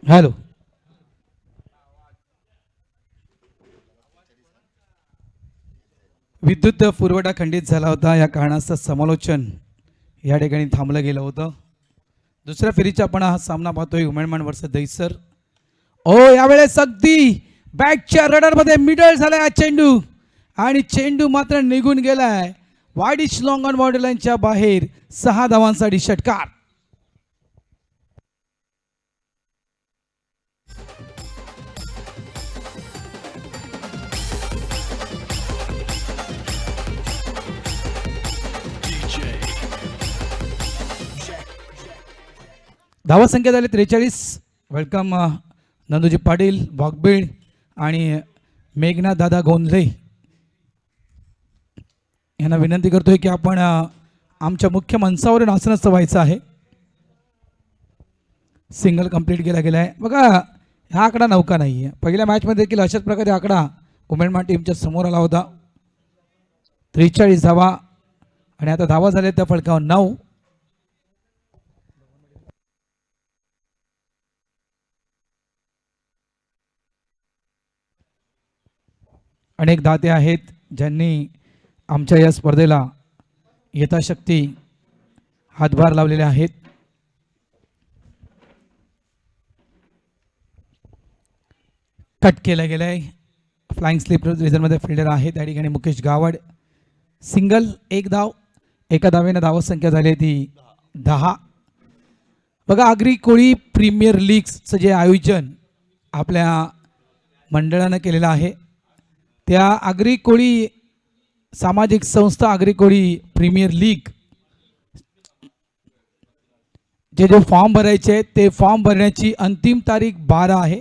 Hello. विद्युत पुरवठा खंडित झाला होता, या कारणाचं समालोचन या ठिकाणी थांबलं गेलं होतं. दुसऱ्या फेरीचा आपण हा सामना पाहतोय, उमेडमान वर्सेस दहिसर. ओ यावेळेस अगदी बॅटच्या रडारमध्ये मिडल झालाय हा चेंडू आणि चेंडू मात्र निघून गेलाय वाईडिश लॉंग ऑन बॉर्डर लाईनच्या बाहेर. 6 धावांसाठी षटकार. धावा संख्या झाली 43. वेलकम नंदूजी पाटील वाघबीड आणि मेघना दादा गोंधळे यांना विनंती करतोय की आपण आमच्या मुख्य मंचावरून आसनस्थ व्हायचं आहे. सिंगल कंप्लीट केला गेला आहे. बघा हा आकडा नौका नाही आहे. पहिल्या मॅचमध्ये देखील अशाच प्रकारे आकडा उमेडमान टीमच्या समोर आला होता. 43 धावा आणि आता धावा झाल्या त्या फलकावर 9. अनेक दाते आहेत ज्यांनी आमच्या या स्पर्धेला यथाशक्ती हातभार लावलेले आहेत. कट केलं गेलं आहे. फ्लाइंग स्लिप रिझनमध्ये फिल्डर आहे त्या ठिकाणी मुकेश गावड. सिंगल 1 धाव. एका धावेनं धाव संख्या झाली ती 10. बघा आगरी कोळी प्रीमियर लीगचं जे आयोजन आपल्या मंडळानं केलेलं आहे, त्या आगरी कोळी सामाजिक संस्था आगरी कोळी प्रीमियर लीग जे फॉर्म भरायचे आहेत ते फॉर्म भरण्याची अंतिम तारीख 12 आहे.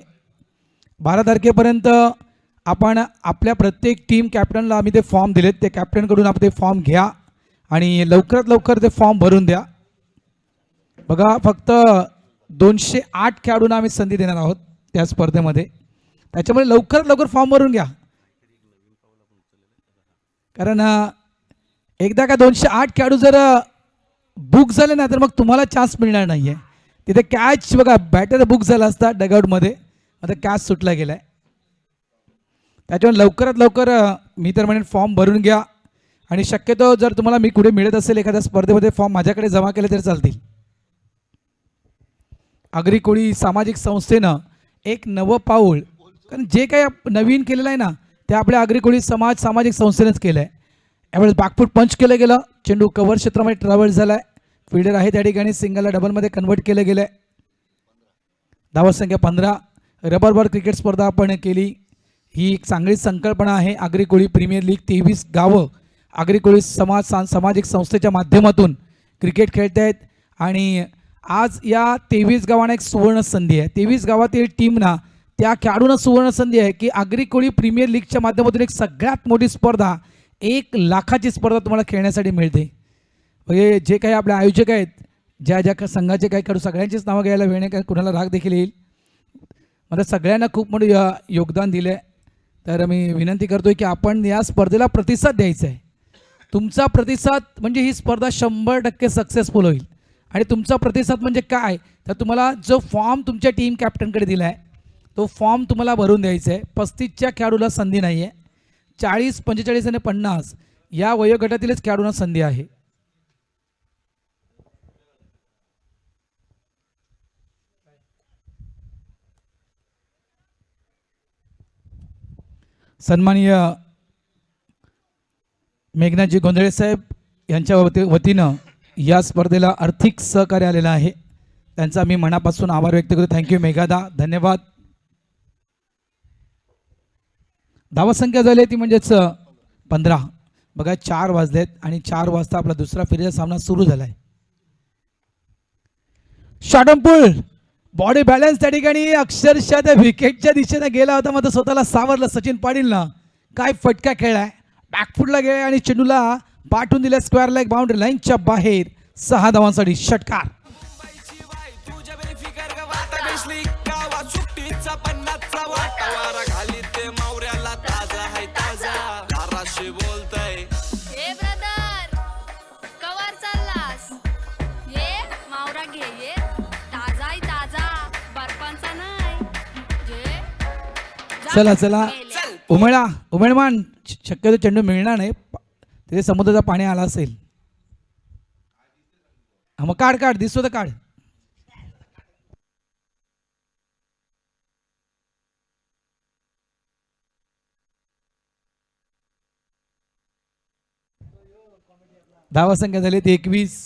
12 तारखेपर्यंत आपण आपल्या प्रत्येक टीम कॅप्टनला आम्ही ते फॉर्म दिलेत. ते कॅप्टनकडून आपण ते फॉर्म घ्या आणि लवकरात लवकर ते फॉर्म भरून द्या. बघा फक्त 208 खेळाडूंना आम्ही संधी देणार आहोत त्या स्पर्धेमध्ये. त्याच्यामुळे लवकरात लवकर फॉर्म भरून घ्या, कारण एकदा का 208 खेळाडू जर बुक झाले ना तर मग तुम्हाला चान्स मिळणार नाही आहे. तिथे कॅच बघा बॅटर बुक झाला असता डगआउटमध्ये, आता कॅच सुटला गेला आहे. त्याच्यामुळे लवकरात लवकर मी तर म्हणेन फॉर्म भरून घ्या आणि शक्यतो जर तुम्हाला मी कुठे मिळत असेल एखाद्या स्पर्धेमध्ये फॉर्म माझ्याकडे जमा केले तरी चालतील. आगरी कोळी सामाजिक संस्थेनं एक नवं पाऊल, कारण जे काही नवीन केलेलं आहे ना ते आपल्या आगरी कोळी सामाजिक संस्थेनेच केलं आहे. यावेळेस बॅकफूट पंच केलं गेलं, चेंडू कव्हर क्षेत्रामध्ये ट्रॅव्हल झाला आहे. फिल्डर आहे त्या ठिकाणी, सिंगलला डबलमध्ये कन्वर्ट केलं गेलं आहे. धावा संख्या 15. रबर बॉल क्रिकेट स्पर्धा आपण केली, ही एक चांगली संकल्पना आहे. आगरी कोळी प्रीमियर लीग 23 गावं आगरी कोळी सामाजिक संस्थेच्या माध्यमातून क्रिकेट खेळत आहेत आणि आज या 23 गावांना एक सुवर्ण संधी आहे. 23 गावातील टीमना त्या खेळाडूंना सुवर्ण संधी आहे की आगरी कोळी प्रीमियर लीगच्या माध्यमातून एक सगळ्यात मोठी स्पर्धा, 1 लाखाची स्पर्धा तुम्हाला खेळण्यासाठी मिळते. म्हणजे जे काही आपले आयोजक आहेत, ज्या ज्या संघाचे काही खेळाडू सगळ्यांचीच नावं घ्यायला वेळ नाही, कुणाला राग देखील येईल. मला सगळ्यांना खूप मोठं योगदान दिलं आहे. तर मी विनंती करतो की आपण या स्पर्धेला प्रतिसाद द्यायचा आहे. तुमचा प्रतिसाद म्हणजे ही स्पर्धा 100% सक्सेसफुल होईल. आणि तुमचा प्रतिसाद म्हणजे काय, तर तुम्हाला जो फॉर्म तुमच्या टीम कॅप्टनकडे दिला आहे तो फॉर्म तुम्हाला भरून द्यायचा आहे. 35च्या खेळाडूला संधी नाही आहे. 40, 45 आणि 50 या वयोगटातीलच खेळाडूंना संधी आहे. सन्माननीय मेघनाजी गोंधळे साहेब यांच्या वतीनं या स्पर्धेला आर्थिक सहकार्य आलेलं आहे. त्यांचा मी मनापासून आभार व्यक्त करतो. थँक्यू मेघादा, धन्यवाद. धावा संख्या झाली ती म्हणजेच 15. बघा 4 वाजलेत आणि 4 वाजता आपला दुसरा फेरीचा सामना सुरू झाला आहे. Shot on pull, body balance त्या ठिकाणी अक्षरशः त्या विकेटच्या दिशेने गेला होता, मात्र स्वतःला सावरलं सचिन पाटीलनं. काय फटका खेळलाय, बॅकफुटला गेला आणि चेंडूला पाठवून दिल्या स्क्वेअर लेग बाउंड्री लाईनच्या बाहेर. 6 धावांसाठी षटकार. ये मावरा घे, ये ताजा ताजा बर्फांचा ना. चला चला उमेळा उमेळमान शक्यतो चेंडू मिळणार नाही तिथे समुद्राचं पाणी आला असेल. हा मग काढ काढ दिसतो तर काढ. धावा संख्या झाली 21.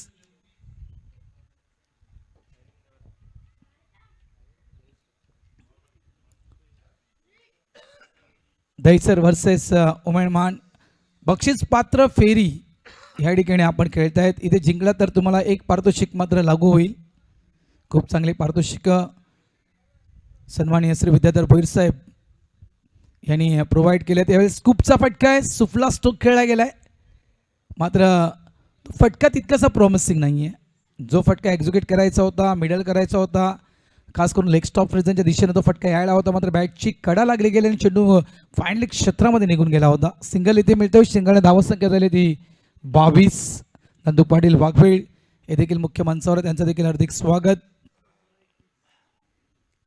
दहीसर वर्सेस उमेळमान बक्षीस पात्र फेरी ह्या ठिकाणी आपण खेळतायत. इथे जिंकला तर तुम्हाला एक पारितोषिक मात्र लागू होईल. खूप चांगले पारितोषिक सन्माननीय श्री विद्याधर भोईर साहेब यांनी प्रोव्हाइड केले. त्यावेळेस स्कूपचा फटका आहे, सुफला स्ट्रोक खेळला गेलाय, मात्र फटका तितकासा प्रॉमिसिंग नाही आहे. जो फटका एक्झिक्यूट करायचा होता, मिडल करायचा होता, खास करून लेग स्टॉप फ्रिजनच्या दिशेने तो फटका यायला होता, मात्र बॅटची कडा लागली गेली आणि चेंडू फायनली क्षेत्रामध्ये निघून गेला होता. सिंगल इथे मिळतोय. सिंगलने धावा संख्या झाली ती 22. नंदू पाटील वाघवेळ हे देखील मुख्य मंचावर, त्यांचं देखील हार्दिक स्वागत.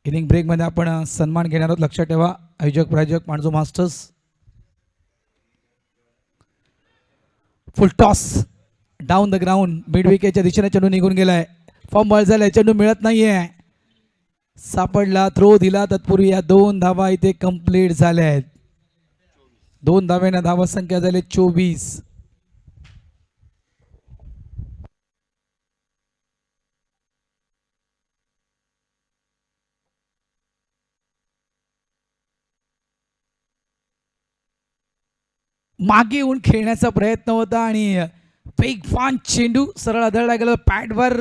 इनिंग ब्रेकमध्ये आपण सन्मान घेणार आहोत, लक्षात ठेवा. आयोजक प्रायोजक मांडजो masters. Full toss down the ground mid विकेटच्या दिशेने चेंडू निघून गेलाय. फॉर्म बॉल झालाय, चेंडू मिळत नाहीये. सापडला, थ्रो दिला, तत्पूर्वी या 2 धावा इथे कंप्लीट झाल्या आहेत. 2 धाव्याने धावा संख्या झाली 24. मागे येऊन खेळण्याचा प्रयत्न होता आणि वेगवान चेंडू सरळ आदळला गेला पॅडवर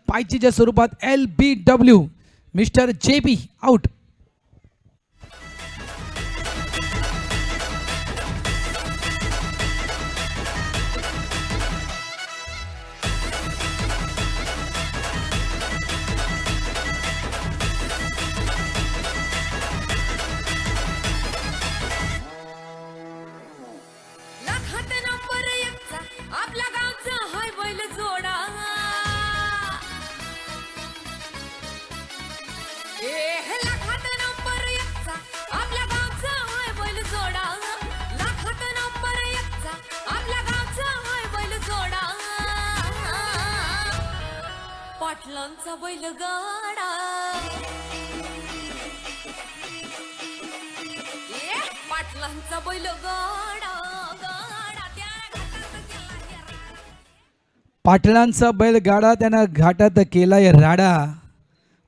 पायचीच्या स्वरूपात. LBW mister JB out. पाटलांचा बैलगाडा पाटलांचा बैलगाडा पाटलांचा बैलगाडा त्यानं घाटात केलाय राडा.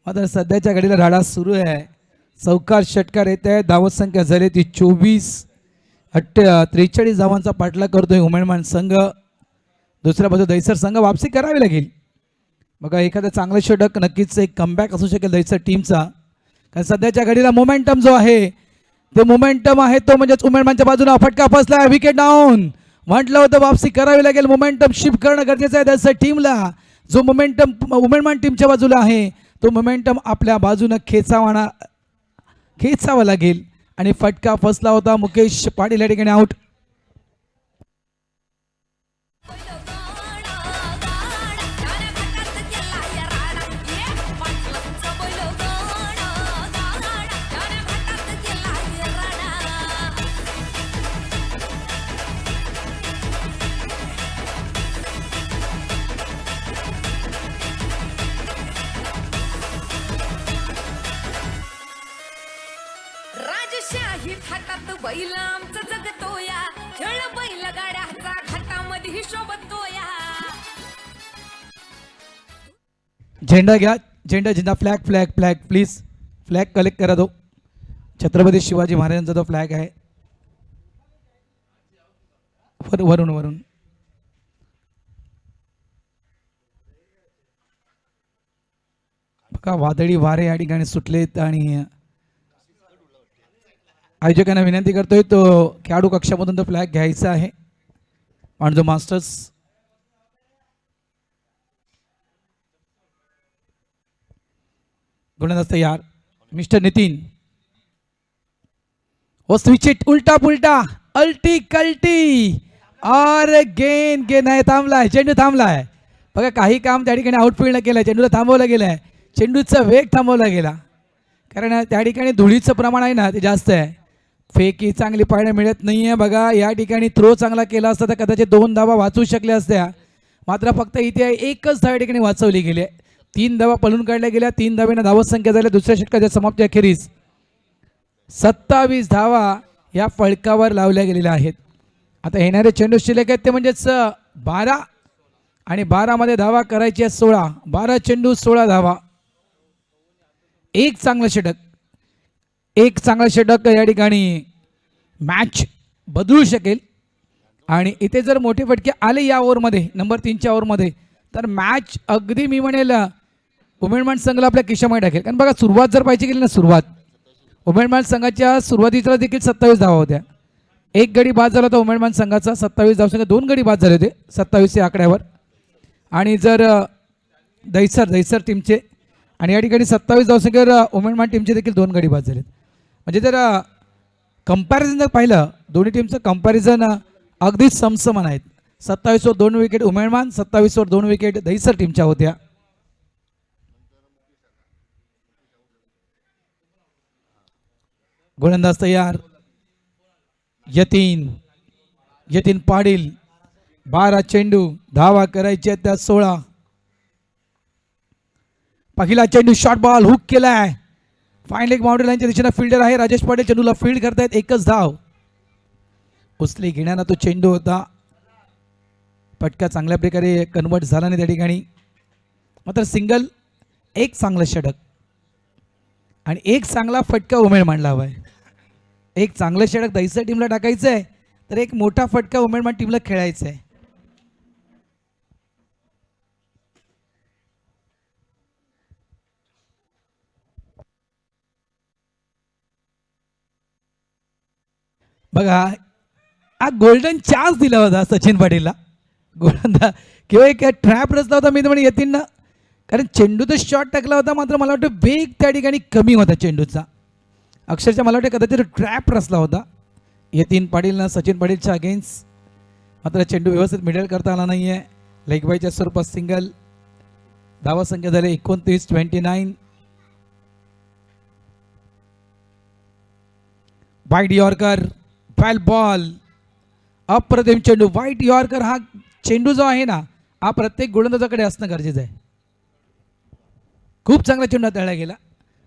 मात्र सध्याच्या घडीला राडा सुरू आहे. चौकार षटकार येत आहे. धावत संख्या झाली ती 24. 43 धावांचा पाठलाग करतोय उमेळमान संघ. दुसऱ्या बाजू दहीसर संघ वापसी करावी लागेल. बघा एखादा चांगलं षटक नक्कीच एक कमबॅक असू शकेल दहीसर टीमचा, कारण सध्याच्या घडीला मोमेंटम जो आहे तो मोमेंटम आहे तो म्हणजेच उमेळमानच्या बाजूला फटका फसला. Wicket down. म्हटलं होतं वापसी करावी लागेल, मोमेंटम शिफ्ट करणं गरजेचं आहे दहीसर टीमला. जो मोमेंटम उमेळमान टीमच्या बाजूला आहे तो मोमेंटम आपल्या बाजूनं खेचावा लागेल आणि फटका फसला होता. मुकेश पाटील या ठिकाणी आउट. राजशाही थाटात बैल आमचं जगतोया, खेळ बैल गाड्याचा घाटामध्ये शोभतोया. झेंडा घ्या, झेंडा झेंडा flag flag flag please flag collect करा. तो छत्रपती शिवाजी महाराजांचा तो फ्लॅग आहे. वरून वरून बघा वादळी वारे या ठिकाणी सुटलेत आणि आयोजकांना विनंती करतोय तो खेळाडू कक्षामधून तो फ्लॅग घ्यायचा आहे. मांडजो मास्टर्स. गोलंदाज तयार मिस्टर नितीन. वो स्विच इट उलटा पुलटा अल्टी कल्टी और गेन गेन आहे. थांबलाय चेंडू थांबलाय. बघा काही काम त्या ठिकाणी आउटफील्डला केलंय. चेंडूला थांबवलं गेलंय. चेंडूचा वेग थांबवला गेला कारण त्या ठिकाणी धुळीचं प्रमाण आहे ना ते जास्त आहे. फेकी चांगली पाहायला मिळत नाहीये बघा. या ठिकाणी थ्रो चांगला केला असता तर कदाचित 2 धावा वाचू शकल्या असत्या. मात्र फक्त इथे एकच धाव या ठिकाणी वाचवली गेली. 3 धावा पळून काढल्या गेल्या. 3 धावेनं धावसंख्या झाल्या दुसऱ्या षटकाच्या समाप्ती अखेरीस 27 धावा या फळकावर लावल्या गेलेल्या आहेत. आता येणारे चेंडू शिल्लक आहेत ते म्हणजेच 12 आणि 12 मध्ये धावा करायची आहे 16. 12 चेंडू 16 धावा. एक चांगलं षटक या ठिकाणी मॅच बदलू शकेल. आणि इथे जर मोठे फटके आले या ओव्हरमध्ये नंबर 3च्या ओव्हरमध्ये तर मॅच अगदी मी म्हणेल उमेदमान संघाला आपल्या खिशामध्ये टाकेल. कारण बघा सुरुवात जर पाहिजे गेली ना सुरुवात उमेदमान संघाच्या सुरुवातीला देखील 27 धावा होत्या. एक गडी बाद झाला होता उमेदमान संघाचा 27 धावसंख्या 2 गडी बाद झाले होते 27 या आकड्यावर. आणि जर दहिसर टीमचे आणि या ठिकाणी 27 धावसंख्येवर उमेदमान टीमचे देखील 2 गडी बाद झालेत. म्हणजे जर कंपॅरिझन जर पाहिलं दोन्ही टीमचं कंपॅरिझन अगदीच समसमान आहेत. 27वर 2 विकेट उमेदमान 27वर 2 विकेट दहिसर टीमच्या होत्या. गोलंदाज तयार. यतीन पाटील. 12 चेंडू धावा करायच्या त्या 16. पहिला चेंडू शॉर्ट बॉल हुक केलाय. फाईन लेग बाउंड्री लाईनच्या दिशेने फिल्डर आहे राजेश पाटील. चेंडूला फील्ड करतायत. एकच धाव. उचली घेण्याला तो चेंडू होता. पटका चांगल्या प्रकारे कन्वर्ट झाला नाही त्या ठिकाणी. मात्र सिंगल एक चांगलं षटक आणि एक चांगला फटका उमेदमान हवाय. एक चांगलं षटक दहिसर टीमला टाकायचं आहे तर एक मोठा फटका उमेदमान टीमला खेळायचा आहे. बघा हा गोल्डन चान्स दिला होता सचिन पाटीलला. गोलंदाज किंवा एक ट्रॅप रचला होता मी म्हणे यतीन ना. कारण चेंडू तर शॉट टाकला होता मात्र मला वाटतं वेग त्या ठिकाणी कमी होता चेंडूचा. अक्षरशः मला वाटतं कदाचित ट्रॅप रचला होता यतीन पाटीलनं सचिन पाटीलच्या अगेन्स्ट. मात्र चेंडू व्यवस्थित मिडल करता आला नाही आहे. लेग बायच्या स्वरूपात सिंगल. धावा संख्या झाली 29-29. वाईट यॉर्कर फॅल बॉल. अप्रतिम चेंडू. वाईट यॉर्कर हा चेंडू जो आहे ना हा प्रत्येक गोलंदाजाकडे असणं गरजेचं आहे. खूप चांगला चेंडू हाताळला गेला.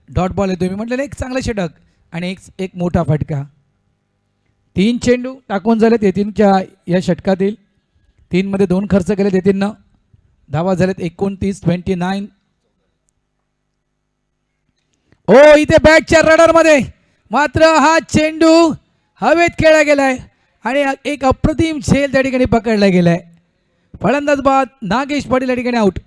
डॉट बॉल येतो मी म्हटलेलं एक चांगलं षटक आणि एक मोठा फटका. 3 चेंडू टाकून झालेत यतीनच्या या षटकातील. 3 मध्ये 2 खर्च केलेत यतीननं. धावा झालेत 29-29. ओ इथे बॅटच्या रडारमध्ये मात्र हा चेंडू हवेत खेळला गेलाय आणि एक अप्रतिम झेल त्या ठिकाणी पकडला गेलाय. फलंदाज बाद नागेश पाटील या ठिकाणी आउट.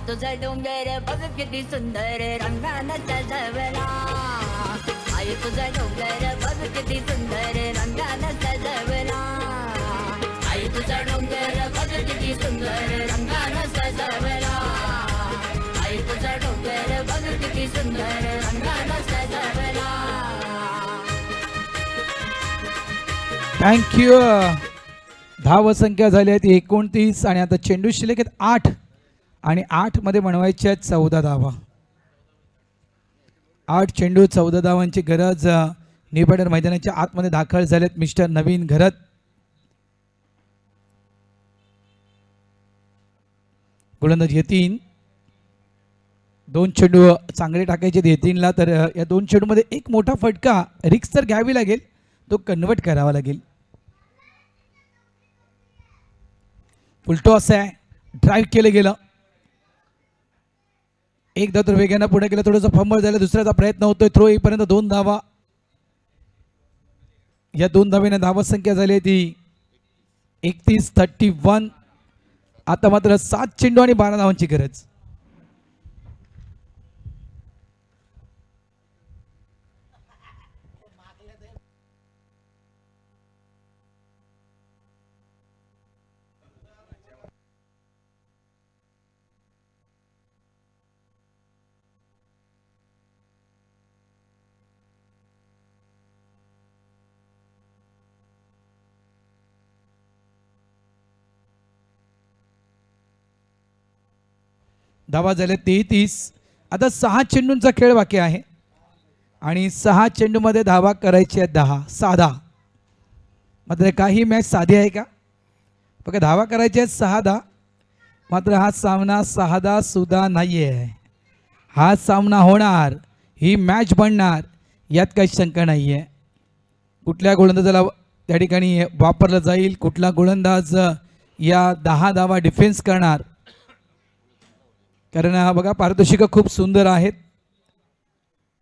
तुझा डोंगर बघ किती सुंदर रंगानं सजवला. आई तुझा डोंगर बघ किती सुंदर रंगानं सजवला. आई तुझा डोंगर बघ किती सुंदर रंगानं सजवला. आई तुझा डोंगर बघ किती सुंदर रंगानं सजवला. थँक्यू. धाव संख्या झाली आहे 29 आणि आता चेंडू शिल्लक आहेत 8 आणि 8 मध्ये बनवायच्या 14 धावा. 8 चेंडू 14 धावांची गरज. निबडर मैदानाच्या आतमध्ये दाखल झालेत मिस्टर नवीन घरत. गोलंदाज यतीन. 2 चेंडू चांगले टाकायचे यतीनला तर या 2 चेंडूमध्ये एक मोठा फटका रिक्स तर घ्यावी लागेल तो कन्वर्ट करावा लागेल. फुलटॉस आहे. ड्राईव्ह केलं गेलं. एकदा तर वेगानं पुढे गेलं. थोडंसं फंबल झालं. दुसऱ्याचा प्रयत्न होतोय. थ्रो येईपर्यंत 2 धावा. या 2 धावेने धावा संख्या झाली ती 31-31. आता मात्र 7 चेंडू आणि 12 धावांची गरज. धावा झाल्या 33. आता 6 चेंडूंचा खेळ बाकी आहे आणि 6 चेंडूमध्ये धावा करायची आहेत 10. साधा मात्र काही मॅच साधी आहे का? बघा धावा करायच्या आहेत 6-10. मात्र हा सामना 6-10 सुद्धा नाही आहे. हा सामना होणार, ही मॅच बनणार यात काही शंका नाही आहे. कुठल्या गोलंदाजाला त्या ठिकाणी वापरलं जाईल, कुठला गोलंदाज या 10 धावा डिफेन्स करणार, कारण हा बघा पारितोषिकं खूप सुंदर आहेत.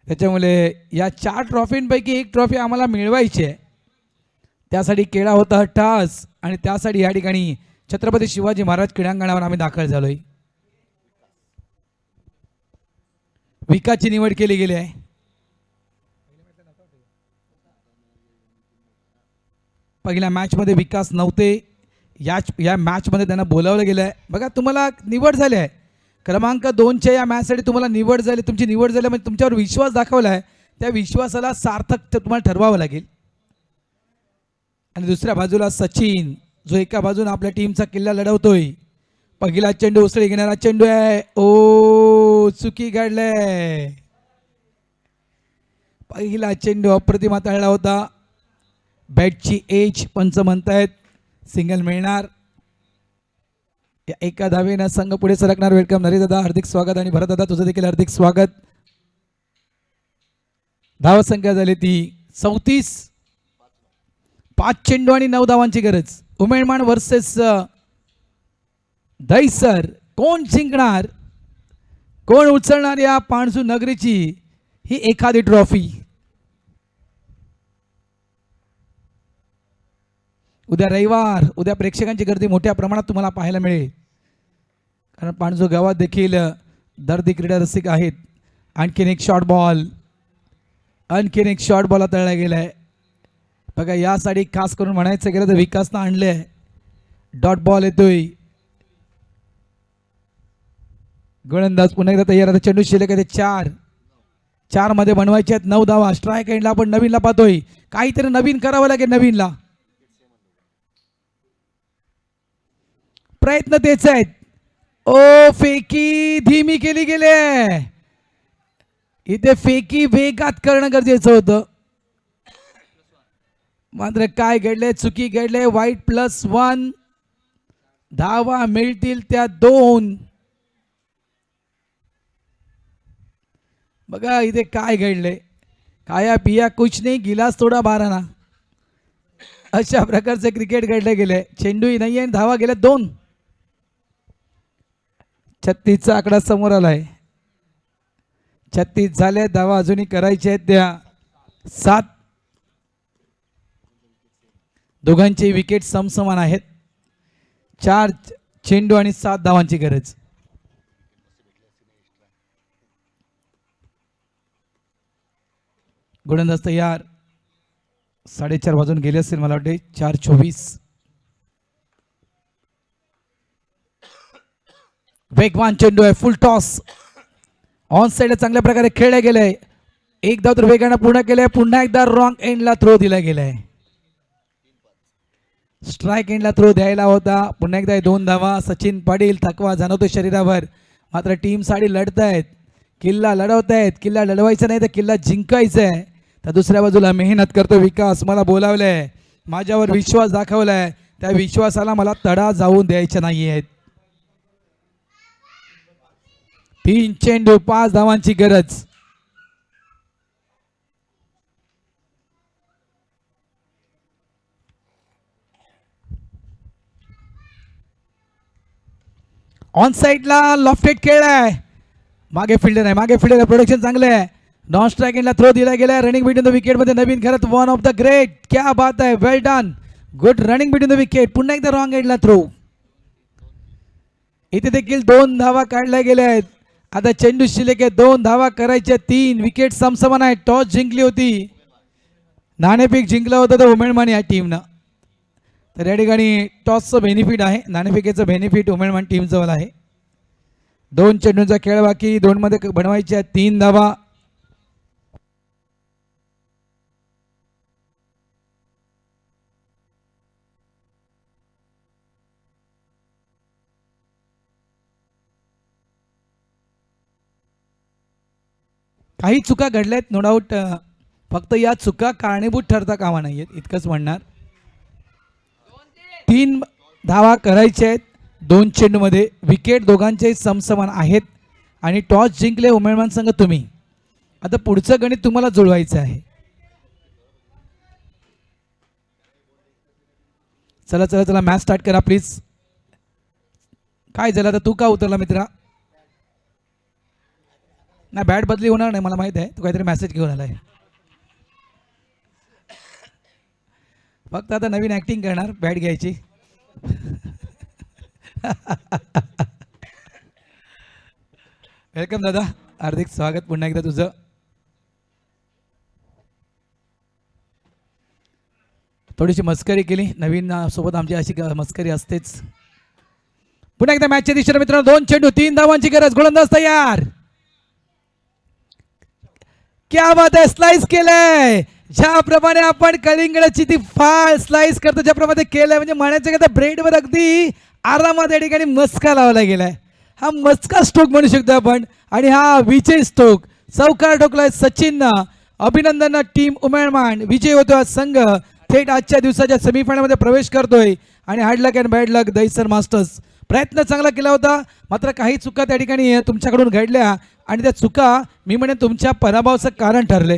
त्याच्यामुळे या 4 ट्रॉफींपैकी एक ट्रॉफी आम्हाला मिळवायची आहे. त्यासाठी केला होता टास आणि त्यासाठी या ठिकाणी छत्रपती शिवाजी महाराज क्रीडांगणावर आम्ही दाखल झालोय. विकासची निवड केली गेली आहे. पहिल्या मॅचमध्ये विकास नव्हते, या मॅचमध्ये त्यांना बोलावलं गेलं आहे. बघा तुम्हाला निवड झाली आहे क्रमांक 2च्या या मॅचसाठी तुम्हाला निवड झाली. तुमची निवड झाली म्हणजे तुमच्यावर विश्वास दाखवला आहे. त्या विश्वासाला सार्थक तुम्हाला ठरवावं लागेल. आणि दुसऱ्या बाजूला सचिन जो एका बाजूने आपल्या टीमचा किल्ला लढवतोय. पहिला चेंडू उसळी घेणारा चेंडू आहे. ओ चुकी घडलंय. पहिला चेंडू अप्रतिम हाताळला होता. बॅटची एज पंच म्हणतायत सिंगल मिळणार. या एका धावेनं संघ पुढे सरकणार. वेलकम नरेश दादा, हार्दिक स्वागत. आणि भरत दादा तुझं देखील हार्दिक स्वागत. धाव संख्या झाली ती 34. 5 चेंडू आणि 9 धावांची गरज. उमेदमान वर्सेस दहिसर. कोण जिंकणार, कोण उचलणार या पाणसू नगरीची ही एखादी ट्रॉफी? उद्या रविवार, उद्या प्रेक्षकांची गर्दी मोठ्या प्रमाणात तुम्हाला पाहायला मिळेल, कारण पाणजू गावात देखील दर्दी क्रीडा रसिक आहेत. आणखीन एक शॉर्ट बॉल, आणखीन एक शॉर्ट बॉल हाताळला गेला आहे. बघा यासाठी खास करून म्हणायचं गेलं तर विकासनं आणले आहे. डॉट बॉल येतोय. गोलंदाज पुन्हा एकदा तयार. आता चेंडू शिल्लक आहे 4 मध्ये बनवायचे आहेत 9 धावा. स्ट्राईक एंडला आपण नवीनला पाहतोय. काहीतरी नवीन करावं लागेल. नवीनला प्रयत्न तेच आहेत. ओ फेकी धीमी केली गेली. इथे फेकी वेगात करणं गरजेचं होतं. मात्र काय घडले, चुकी घडले. वाईट +1. धावा मिळतील त्या 2. बघा इथे काय घडले. खाया पिया कुछ नाही, गिलास थोडा बाराना, अशा प्रकारचे क्रिकेट घडले गेले. चेंडूही नाही आहे, धावा गेल्या 2. 36चा आकडा समोर आलाय. 36 झाले. धावा अजूनही करायचे आहेत त्या 7. दोघांचे विकेट समसमान आहेत. 4 चेंडू आणि 7 धावांची गरज. गोलंदाज तयार. 4:30 वाजून गेले असतील मला वाटते. 4:24. वेगवान चेंडू आहे. फुल टॉस ऑन साइड चांगल्या प्रकारे खेळले गेले. एक धाव तर वेगाने पूर्ण केले. पुन्हा एकदा रॉंग एंडला थ्रो दिला गेलाय. स्ट्राईक एंडला थ्रो द्यायला होता. पुन्हा एकदा 2 धावा. सचिन पाटील थकवा जाणवतो शरीरावर. मात्र टीम साठी लढतायत, किल्ला लढवतायत. किल्ला लढवायचा नाही तर किल्ला जिंकायचा आहे. तर दुसऱ्या बाजूला मेहनत करतो विकास. मला बोलावलंय, माझ्यावर विश्वास दाखवलाय. त्या विश्वासाला मला तडा जाऊन द्यायचे नाही आहेत. 3 चेंडू 5 धावांची गरज. ऑन साइडला लॉफ्टेड खेळलाय. मागे फिल्डर आहे, मागे फिल्डर आहे. प्रोडक्शन चांगलं आहे. नॉन स्ट्राइक एंडला थ्रो दिला गेला. रनिंग बिटवीन द विकेट मध्ये नवीन खरंच वन ऑफ द ग्रेट. क्या बात आहे, well done, good running between the wicket. पुन्हा एकदा रॉंग एंडला थ्रो. इथे देखील 2 धावा काढल्या गेल्या आहेत. आता चेंडू शिल्लक आहे. 2 धावा करायच्या 3. विकेट समसमान आहे. टॉस जिंकली होती, नाणेफेक जिंकला होता तर उमेदमान या टीमनं. तर या ठिकाणी टॉसचं बेनिफिट आहे, नाणेफेकीचं बेनिफिट उमेदमान टीम जवळ आहे. 2 चेंडूंचा खेळ बाकी. 2 मध्ये बनवायच्या 3 धावा. काही चुका घडल्या आहेत नो डाऊट, फक्त या चुका कारणीभूत ठरता कामा नाही आहेत इतकंच म्हणणार. 3 धावा करायच्या आहेत 2 चेंडूमध्ये. विकेट दोघांचेही समसमान आहेत आणि टॉस जिंकले उमेदवार संघ तुम्ही. आता पुढचं गणित तुम्हाला जुळवायचं आहे. चला चला चला मॅच स्टार्ट करा प्लीज. काय झालं आता, तू का उतरला मित्रा? नाही बॅट बदली होणार नाही मला माहित आहे, तू काहीतरी मेसेज घेऊन आलाय. फक्त आता नवीन ऍक्टिंग करणार, बॅट घ्यायची. वेलकम दादा, हार्दिक स्वागत पुन्हा एकदा तुझं. थोडीशी मस्करी केली, नवीन सोबत आमची अशी मस्करी असतेच. पुन्हा एकदा मॅचच्या दिशेने मित्रांनो 2 चेंडू 3 धावांची गरज. गोलंदाज तयार. क्या बात आहे, स्लाइस केलंय. ज्याप्रमाणे आपण कलिंगडाची ती फाळ स्लाइस करतो ज्याप्रमाणे केलंय, म्हणजे म्हणायचं का ब्रेडवर अगदी आरामात या ठिकाणी मस्का लावला गेलाय. हा मस्का स्ट्रोक म्हणू शकतो आपण आणि हा विजय स्ट्रोक चौकार ठोकलाय सचिननं. अभिनंदन टीम उमेदमान, विजय होतो हा संघ. थेट आजच्या दिवसाच्या सेमीफायनलमध्ये प्रवेश करतोय आणि hard luck and bad luck Dahisar masters. प्रयत्न चांगला केला होता, मात्र काही चुका त्या ठिकाणी तुमच्याकडून घडल्या आणि त्या चुका मी म्हणेन तुमच्या पराभवाचं कारण ठरले.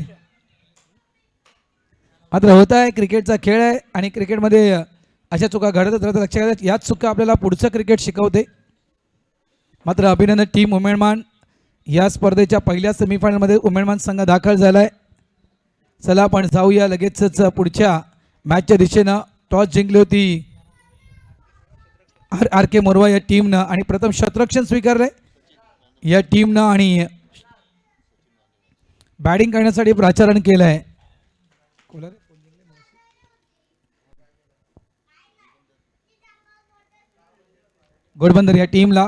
मात्र होत आहे, क्रिकेटचा खेळ आहे आणि क्रिकेटमध्ये अशा चुका घडतच राहतात. लक्षात घ्या, याच चुका आपल्याला पुढचं क्रिकेट शिकवते. मात्र अभिनंदन टीम उमेदमान, या स्पर्धेच्या पहिल्या सेमीफायनलमध्ये उमेदमान संघ दाखल झालाय. चला आपण जाऊया लगेचच पुढच्या मॅचच्या दिशेनं. टॉस जिंकली होती आर के मोरवा या टीमनं आणि प्रथम शतरक्षण स्वीकारलंय या टीमनं आणि बॅटिंग करण्यासाठी प्राचारण केलंय. घोडबंदर या टीमला